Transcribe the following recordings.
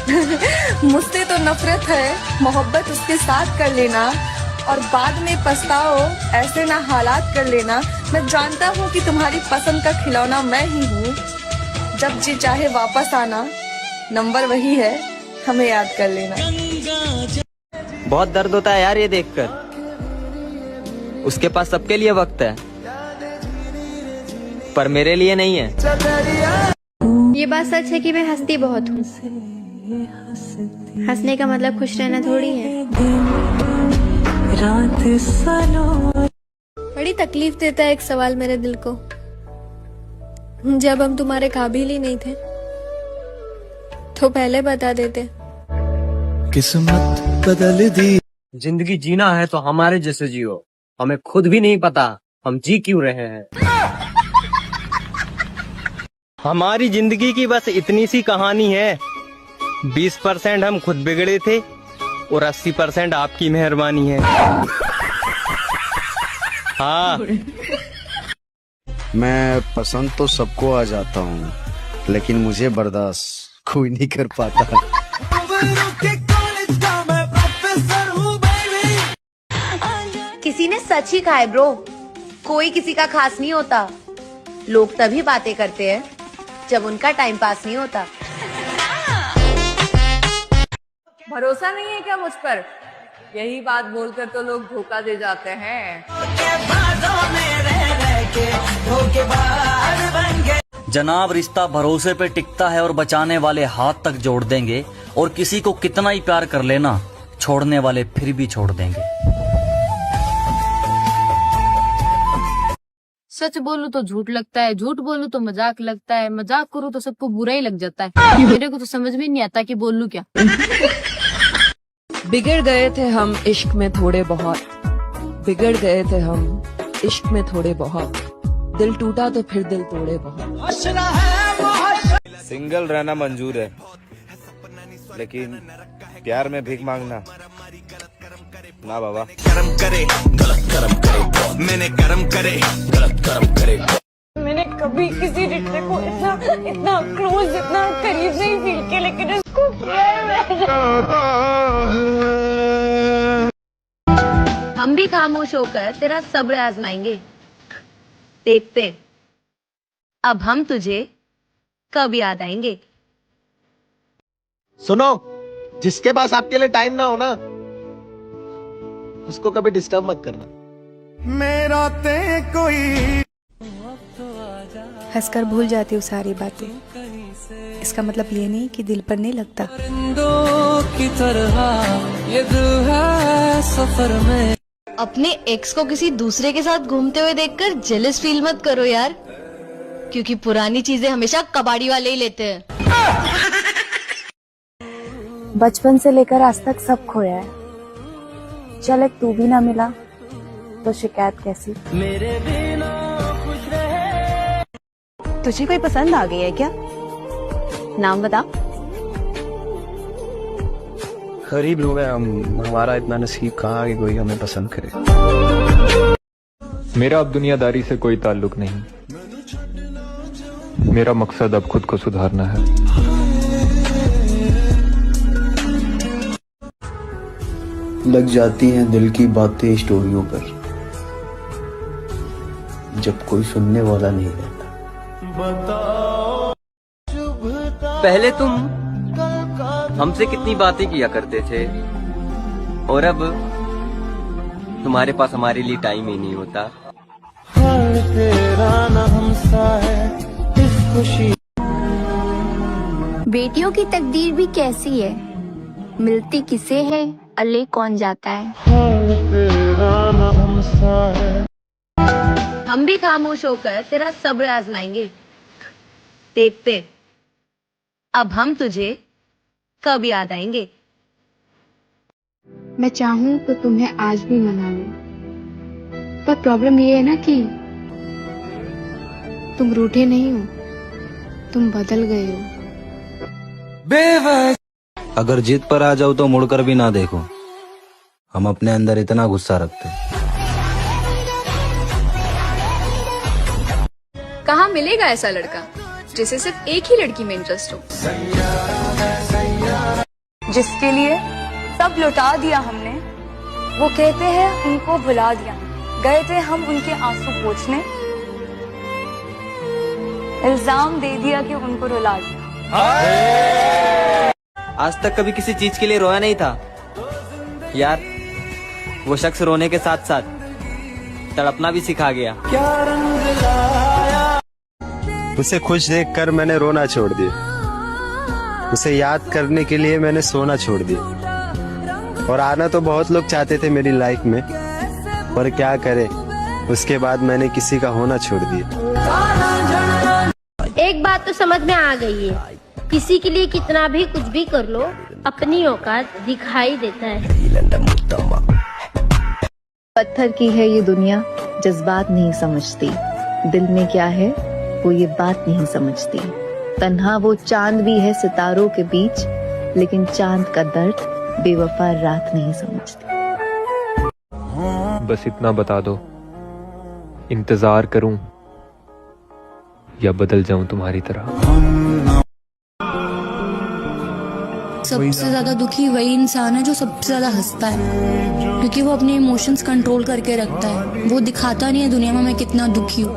मुझसे तो नफरत है, मोहब्बत उसके साथ कर लेना और बाद में पछताओ, ऐसे ना हालात कर लेना। मैं जानता हूँ कि तुम्हारी पसंद का खिलौना मैं ही हूँ। जब जी चाहे वापस आना, नंबर वही है, हमें याद कर लेना। बहुत दर्द होता है यार ये देखकर। उसके पास सबके लिए वक्त है, पर मेरे लिए नहीं है। ये बात सच है कि मैं हंसती बहुत हूँ। हंसने का मतलब खुश रहना थोड़ी है। बड़ी तकलीफ देता है एक सवाल मेरे दिल को। जब हम तुम्हारे काबिल ही नहीं थे तो पहले बता देते। किस्मत बदल दी। जिंदगी जीना है तो हमारे जैसे जियो। हमें खुद भी नहीं पता हम जी क्यों रहे हैं। हमारी जिंदगी की बस इतनी सी कहानी है। 20% हम खुद बिगड़े थे और 80% आपकी मेहरबानी है। हाँ, मैं पसंद तो सबको आ जाता हूँ, लेकिन मुझे बर्दाश्त कोई नहीं कर पाता। किसी ने सच ही कहा है ब्रो, कोई किसी का खास नहीं होता। लोग तभी बातें करते हैं जब उनका टाइम पास नहीं होता। भरोसा नहीं है क्या मुझ पर? यही बात बोलकर तो लोग धोखा दे जाते हैं। जनाब, रिश्ता भरोसे पे टिकता है और बचाने वाले हाथ तक जोड़ देंगे, और किसी को कितना ही प्यार कर लेना, छोड़ने वाले फिर भी छोड़ देंगे। सच बोलूं तो झूठ लगता है, झूठ बोलूं तो मजाक लगता है, मजाक करूं तो सबको बुरा ही लग जाता है। मेरे को तो समझ में नहीं आता कि बोलूं क्या। बिगड़ गए थे हम इश्क में थोड़े बहुत, बिगड़ गए थे हम इश्क में थोड़े बहुत, दिल टूटा तो फिर दिल तोड़े बहुत। सिंगल रहना मंजूर है, लेकिन प्यार में भीख मांगना ना बाबा। कर्म करे गलत कर्म करे, मैंने कर्म करे गलत कर्म करे। मैंने कभी किसी रिश्ते को इतना क्लोज, इतना करीब नहीं फील किया, लेकिन इसको हम भी खामोश होकर तेरा सब्र आजमाएंगे। देखते अब हम तुझे कब याद आएंगे। सुनो, जिसके पास आपके लिए टाइम ना हो ना, उसको कभी डिस्टर्ब मत करना। मेरा ते कोई हंसकर भूल जाती हूँ सारी बातें। इसका मतलब ये नहीं कि दिल पर नहीं लगता। की तरह ये दिल है सफर में। अपने एक्स को किसी दूसरे के साथ घूमते हुए देखकर जेलस फील मत करो यार, क्योंकि पुरानी चीजें हमेशा कबाड़ी वाले ही लेते हैं। बचपन से लेकर आज तक सब खोया है। चल एक तू भी ना मिला तो शिकायत कैसी। मेरे बिना खुश रहे। तुझे कोई पसंद आ गई है क्या? नाम बता। गरीब लोग हैं हम, हमारा इतना नसीब कहाँ कि कोई हमें पसंद करे। मेरा अब दुनियादारी से कोई ताल्लुक नहीं। मेरा मकसद अब खुद को सुधारना है। लग जाती हैं दिल की बातें स्टोरियों पर, जब कोई सुनने वाला नहीं रहता। पहले तुम हमसे कितनी बातें किया करते थे, और अब तुम्हारे पास हमारे लिए टाइम ही नहीं होता। बेटियों की तकदीर भी कैसी है, मिलती किसे है अल्ले कौन जाता है। हम भी खामोश होकर तेरा सब्र आजमाएंगे। देखते अब हम तुझे कब याद आएंगे। मैं चाहूँ तो तुम्हें आज भी मना लूं, पर प्रॉब्लम ये है ना कि तुम रूठे नहीं हो, तुम बदल गए हो। अगर जिद पर आ जाओ तो मुड़कर भी ना देखो। हम अपने अंदर इतना गुस्सा रखते हैं। कहाँ मिलेगा ऐसा लड़का जिसे सिर्फ एक ही लड़की में इंटरेस्ट हो। जिसके लिए सब लुटा दिया हमने, वो कहते हैं उनको भुला दिया। गए थे हम उनके आंसू पोंछने, इल्जाम दे दिया कि उनको रुला दिया। आज तक कभी किसी चीज के लिए रोया नहीं था यार। वो शख्स रोने के साथ साथ तड़पना भी सिखा गया। उसे खुश देखकर मैंने रोना छोड़ दिया। उसे याद करने के लिए मैंने सोना छोड़ दिया। और आना तो बहुत लोग चाहते थे मेरी लाइफ में, पर क्या करे, उसके बाद मैंने किसी का होना छोड़ दिया। एक बात तो समझ में आ गई है, किसी के लिए कितना भी कुछ भी कर लो, अपनी औकात दिखाई देता है। पत्थर की है ये दुनिया, जज्बात नहीं समझती। दिल में क्या है वो ये बात नहीं समझती। तन्हा वो चांद भी है सितारों के बीच, लेकिन चांद का दर्द बेवफा रात नहीं समझती। बस इतना बता दो, इंतजार करूं या बदल जाऊं तुम्हारी तरह। सबसे ज्यादा दुखी वही इंसान है जो सबसे ज्यादा हंसता है, क्योंकि वो अपने इमोशंस कंट्रोल करके रखता है। वो दिखाता नहीं है दुनिया में मैं कितना दुखी हूँ।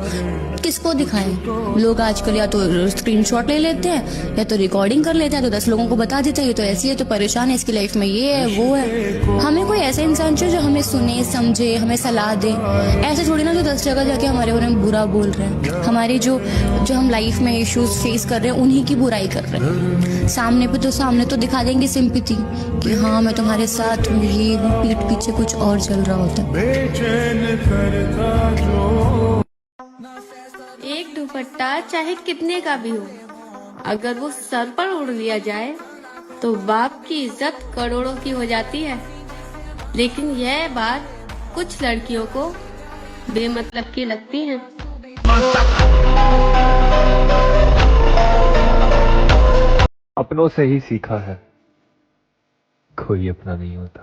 किसको दिखाएं? लोग आजकल या तो स्क्रीनशॉट ले लेते हैं या तो रिकॉर्डिंग कर लेते हैं, तो 10 लोगों को बता देते हैं ये तो ऐसी है, तो परेशान है, इसकी लाइफ में ये है वो है। हमें कोई ऐसा इंसान चाहिए जो हमें सुने, समझे, हमें सलाह दे। ऐसे थोड़ी ना जो 10 जगह जाके हमारे बारे में बुरा बोल रहे हैं। हमारी जो हम लाइफ में इश्यूज फेस कर रहे हैं उन्हीं की बुराई कर रहे हैं। सामने तो दिखा देंगे सिंपैथी कि हाँ मैं तुम्हारे साथ हूँ, ये हूँ, पीठ पीछे कुछ और चल रहा होता है। एक दुपट्टा चाहे कितने का भी हो, अगर वो सर पर उड़ लिया जाए तो बाप की इज्जत करोड़ों की हो जाती है। लेकिन यह बात कुछ लड़कियों को बेमतलब की लगती है। अपनों से ही सीखा है, कोई अपना नहीं होता।